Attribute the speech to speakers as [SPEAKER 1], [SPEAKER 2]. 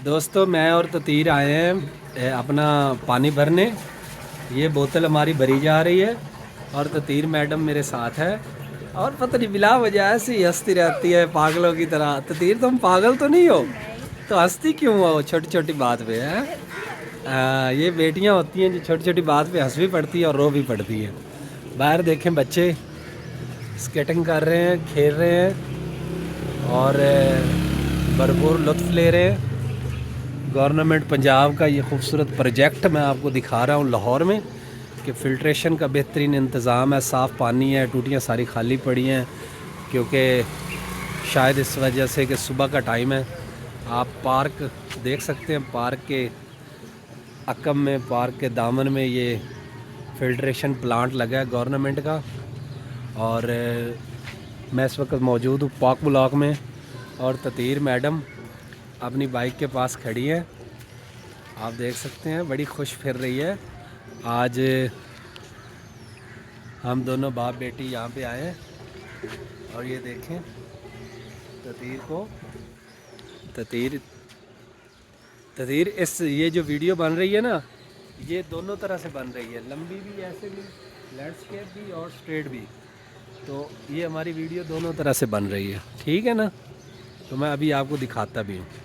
[SPEAKER 1] دوستو میں اور تطیر آئے ہیں اپنا پانی بھرنے. یہ بوتل ہماری بھری جا رہی ہے اور تطیر میڈم میرے ساتھ ہے اور پتہ نہیں بلا وجہ ایسی ہنستی رہتی ہے پاگلوں کی طرح. تطیر تم پاگل تو نہیں ہو؟ تو ہنستی کیوں ہو چھوٹی چھوٹی بات پہ ہے؟ یہ بیٹیاں ہوتی ہیں جو چھوٹی چھوٹی بات پہ ہنس بھی پڑتی ہیں اور رو بھی پڑتی ہیں. باہر دیکھیں بچے اسکیٹنگ کر رہے ہیں، کھیل رہے ہیں اور بھرپور لطف لے رہے ہیں. گورنمنٹ پنجاب کا یہ خوبصورت پروجیکٹ میں آپ کو دکھا رہا ہوں لاہور میں کہ فلٹریشن کا بہترین انتظام ہے، صاف پانی ہے، ٹوٹیاں ساری خالی پڑی ہیں کیونکہ شاید اس وجہ سے کہ صبح کا ٹائم ہے. آپ پارک دیکھ سکتے ہیں، پارک کے عقب میں، پارک کے دامن میں یہ فلٹریشن پلانٹ لگا ہے گورنمنٹ کا. اور میں اس وقت موجود ہوں پاک بلاک میں اور تطیر میڈم اپنی بائک کے پاس کھڑی ہیں. آپ دیکھ سکتے ہیں بڑی خوش پھر رہی ہے. آج ہم دونوں باپ بیٹی یہاں پہ آئے ہیں اور یہ دیکھیں تطیر کو. تطیر اس یہ جو ویڈیو بن رہی ہے نا، یہ دونوں طرح سے بن رہی ہے، لمبی بھی ایسے بھی، لینڈسکیپ بھی اور اسٹریٹ بھی. تو یہ ہماری ویڈیو دونوں طرح سے بن رہی ہے، ٹھیک ہے نا؟ تو میں ابھی آپ کو دکھاتا بھی ہوں.